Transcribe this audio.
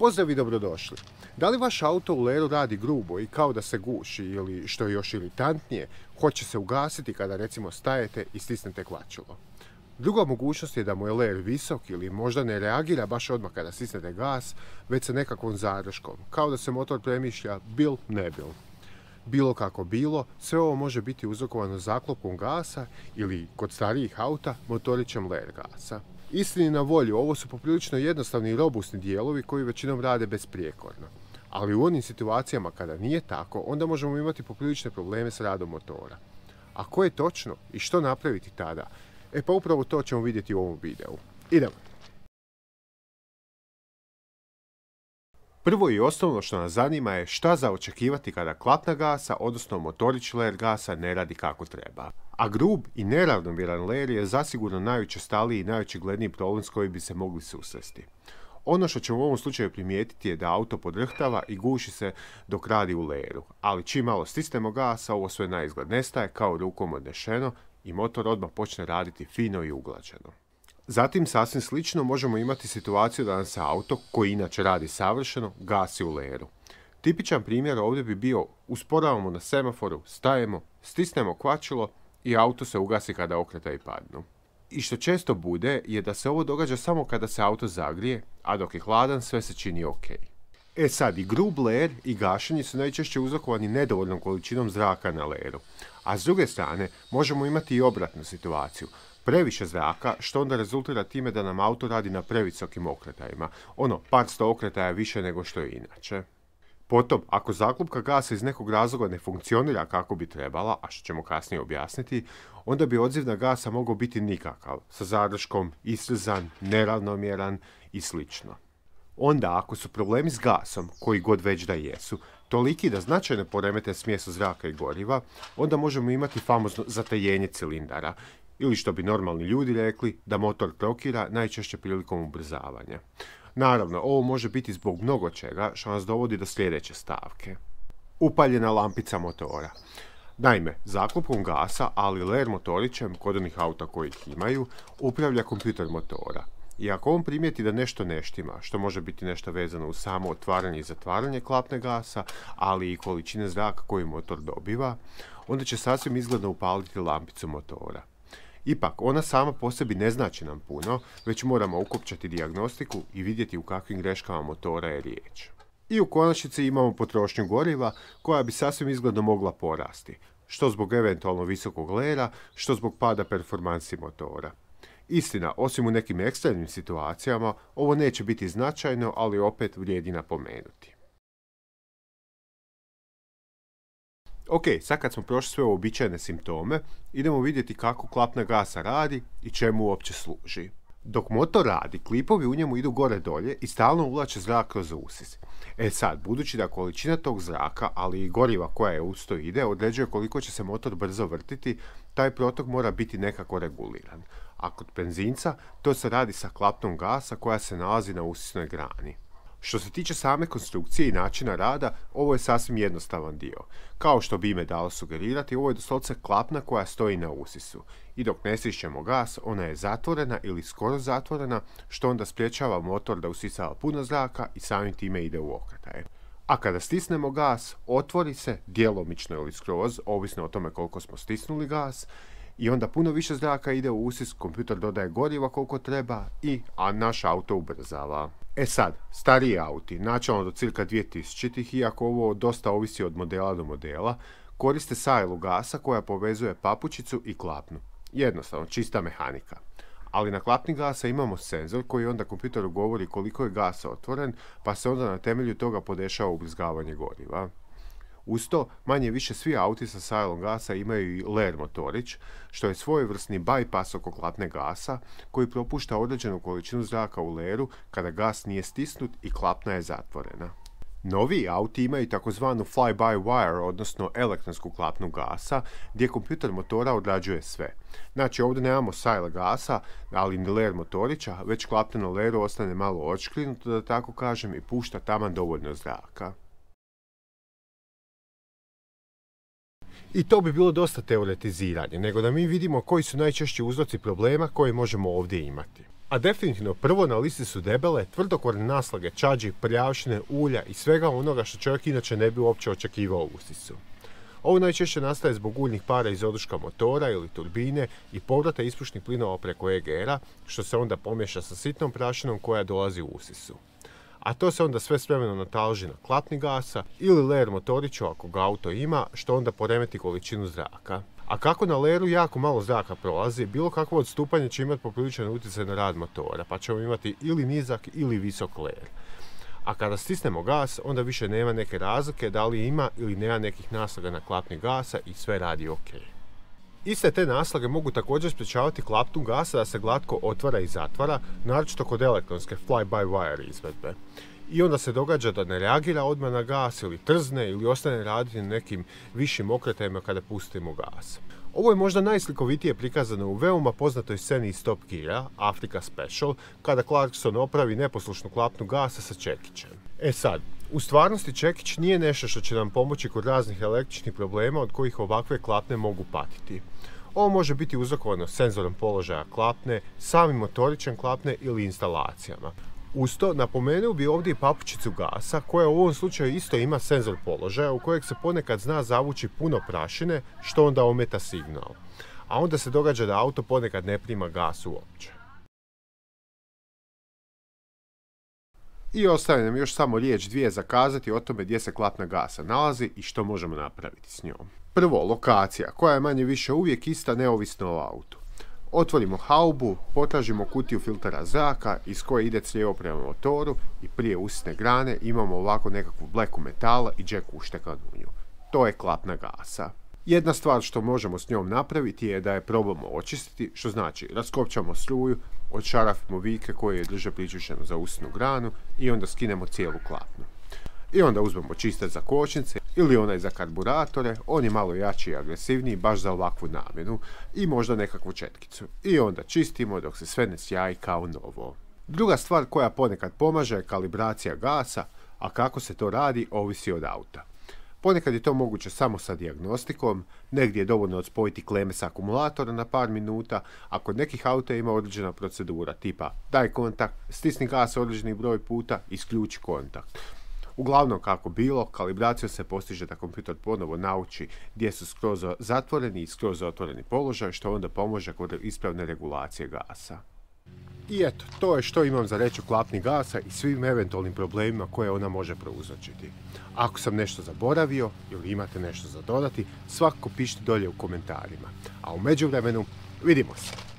Pozdrav i dobrodošli. Da li vaš auto u leru radi grubo i kao da se guši ili, što je još iritantnije, hoće se ugasiti kada recimo stajete i stisnete kvačilo? Druga mogućnost je da mu je ler visok ili možda ne reagira baš odmah kada stisnete gas, već sa nekakvom zadrškom, kao da se motor premišlja bil ne bil. Bilo kako bilo, sve ovo može biti uzrokovano zaklopkom gasa ili, kod starijih auta, motorićem ler gasa. Istini na volju, ovo su poprilično jednostavni i robustni dijelovi koji većinom rade besprijekorno. Ali u onim situacijama kada nije tako, onda možemo imati poprilične probleme s radom motora. A koje je točno i što napraviti tada? Pa upravo to ćemo vidjeti u ovom videu. Idemo! Prvo i osnovno što nas zanima je šta za očekivati kada klapna gasa, odnosno motorić ler gasa, ne radi kako treba. A grub i neravnomjeran ler je zasigurno najučestaliji i najočigledniji problem s kojim bi se mogli susresti. Ono što ćemo u ovom slučaju primijetiti je da auto podrhtava i guši se dok radi u leru, ali čim malo stisnemo gasa, ovo sve naizgled nestaje kao rukom odnešeno i motor odmah počne raditi fino i uglađeno. Zatim, sasvim slično, možemo imati situaciju da nam se auto, koji inače radi savršeno, gasi u leru. Tipičan primjer ovdje bi bio: usporavamo na semaforu, stajemo, stisnemo kvačilo i auto se ugasi kada okretaji padnu. I što često bude je da se ovo događa samo kada se auto zagrije, a dok je hladan sve se čini ok. Sad, i grub ler i gašenje su najčešće uzrokovani nedovoljnom količinom zraka na leru. A s druge strane, možemo imati i obratnu situaciju. Previše zraka, što onda rezultira time da nam auto radi na previsokim okretajima. Par sto okretaja više nego što je inače. Potom, ako zaklopka gasa iz nekog razloga ne funkcionira kako bi trebala, a što ćemo kasnije objasniti, onda bi odziv na gasa mogao biti nikakav, sa zadrškom, istrzan, neravnomjeran i slično. Onda, ako su problemi s gasom, koji god već da jesu, toliki da značajno poremete smjesu zraka i goriva, onda možemo imati famozno zatajenje cilindara, ili što bi normalni ljudi rekli, da motor krokira, najčešće prilikom ubrzavanja. Naravno, ovo može biti zbog mnogo čega, što nas dovodi do sljedeće stavke. Upaljena lampica motora. Naime, zaklopkom gasa, ali ler motorićem, kod onih auta koji ih imaju, upravlja kompjuter motora. I ako on primijeti da nešto ne štima, što može biti nešto vezano uz samo otvaranje i zatvaranje klapne gasa, ali i količine zraka koju motor dobiva, onda će sasvim izgledno upaliti lampicu motora. Ipak, ona sama po sebi ne znači nam puno, već moramo ukopčati dijagnostiku i vidjeti u kakvim greškama motora je riječ. I u konačnici imamo potrošnju goriva koja bi sasvim izgledno mogla porasti, što zbog eventualno visokog lera, što zbog pada performansi motora. Istina, osim u nekim ekstremnim situacijama, ovo neće biti značajno, ali opet vrijedi napomenuti. Ok, sad kad smo prošli sve uobičajene simptome, idemo vidjeti kako klapna gasa radi i čemu uopće služi. Dok motor radi, klipovi u njemu idu gore dolje i stalno uvlače zrak kroz usis. Sad, budući da količina tog zraka, ali i goriva koja je uz to ide, određuje koliko će se motor brzo vrtiti, taj protok mora biti nekako reguliran. A kod benzinca, to se radi sa klapnom gasa koja se nalazi na usisnoj grani. Što se tiče same konstrukcije i načina rada, ovo je sasvim jednostavan dio. Kao što bi ime dalo sugerirati, ovo je doslovce klapna koja stoji na usisu. I dok ne stišćemo gas, ona je zatvorena ili skoro zatvorena, što onda sprječava motor da usisava puno zraka i samim time ide u okretaje. A kada stisnemo gas, otvori se, djelomično ili skroz, ovisno o tome koliko smo stisnuli gas, i onda puno više zraka ide u usis, kompjuter dodaje goriva koliko treba a naš auto ubrzava. Sad, stariji auti, načelno do cirka 2000-ih, iako ovo dosta ovisi od modela do modela, koriste sajlu gasa koja povezuje papučicu i klapnu. Jednostavno, čista mehanika. Ali na klapni gasa imamo senzor koji onda kompjuteru govori koliko je gasa otvoren, pa se onda na temelju toga podešava ubrizgavanje goriva. Uz to, manje više svi auti sa sajlom gasa imaju i ler motorić, što je svojevrsni bypass oko klapne gasa, koji propušta određenu količinu zraka u leru kada gas nije stisnut i klapna je zatvorena. Novi auti imaju takozvanu fly-by-wire, odnosno elektronsku klapnu gasa, gdje kompjuter motora odrađuje sve. Znači, ovdje nemamo sajle gasa, ali ni ler motorića, već klapna na leru ostane malo odškrinuto, da tako kažem, i pušta taman dovoljno zraka. I to bi bilo dosta teoretiziranje, nego da mi vidimo koji su najčešći uzroci problema koje možemo ovdje imati. A definitivno prvo na listi su debele, tvrdokorne naslage čađi, prljavštine, ulja i svega onoga što čovjek inače ne bi uopće očekivao u usisu. Ovo najčešće nastaje zbog uljnih para iz oduška motora ili turbine i povrata ispušnih plinova preko EGR-a, što se onda pomješa sa sitnom prašinom koja dolazi u usisu. A to se onda sve s vremenom nataloži na klapni gasa ili ler motoriću ako ga auto ima, što onda poremeti količinu zraka. A kako na leru jako malo zraka prolazi, bilo kakvo odstupanje će imati popriličan utjecaj na rad motora, pa ćemo imati ili nizak ili visok ler. A kada stisnemo gas, onda više nema neke razlike da li ima ili nema nekih naslaga na klapni gasa i sve radi ok. Iste te naslage mogu također sprječavati klapnu gasa da se glatko otvara i zatvara, naročito kod elektronske fly-by-wire izvedbe. I onda se događa da ne reagira odmah na gas ili trzne ili ostane raditi na nekim višim okretajima kada pustimo gas. Ovo je možda najslikovitije prikazano u veoma poznatoj sceni iz Top Geara, Africa Special, kada Clarkson opravi neposlušnu klapnu gasa sa čekićem. E sad, u stvarnosti čekić nije nešto što će nam pomoći kod raznih električnih problema od kojih ovakve klapne mogu patiti. Ovo može biti uzrokovano senzorom položaja klapne, samim motorićem klapne ili instalacijama. Uz to, napomenuo bi ovdje i papučicu gasa, koja u ovom slučaju isto ima senzor položaja u kojeg se ponekad zna zavući puno prašine, što onda ometa signal. A onda se događa da auto ponekad ne prima gas uopće. I ostaje nam još samo riječ dvije za kazati o tome gdje se klapna gasa nalazi i što možemo napraviti s njom. Prvo, lokacija, koja je manje više uvijek ista neovisno o autu. Otvorimo haubu, potražimo kutiju filtera zraka iz koje ide crijevo prema motoru i prije usisne grane imamo ovako nekakvu bleku metala i džek uštekan u nju. To je klapna gasa. Jedna stvar što možemo s njom napraviti je da je probamo očistiti, što znači raskopčamo struju, odšarafimo vike koje je drže priključeno za usisnu granu i onda skinemo cijelu klapnu. I onda uzmemo čistač za kočnice ili onaj za karburatore, on je malo jači i agresivniji baš za ovakvu namjenu i možda nekakvu četkicu. I onda čistimo dok se sve ne sjaji kao novo. Druga stvar koja ponekad pomaže je kalibracija gasa, a kako se to radi ovisi od auta. Ponekad je to moguće samo sa dijagnostikom, negdje je dovoljno odspojiti kleme s akumulatora na par minuta, a kod nekih auta ima određena procedura tipa daj kontakt, stisni gas određeni broj puta, isključi kontakt. Uglavnom kako bilo, kalibracijom se postiže da kompjuter ponovo nauči gdje su skroz zatvoreni i skroz otvoreni položaj, što onda pomože kod ispravne regulacije gasa. I eto, to je što imam za reći o klapni gasa i svim eventualnim problemima koje ona može prouzročiti. Ako sam nešto zaboravio ili imate nešto za dodati, svakako pišite dolje u komentarima. A u međuvremenu, vidimo se!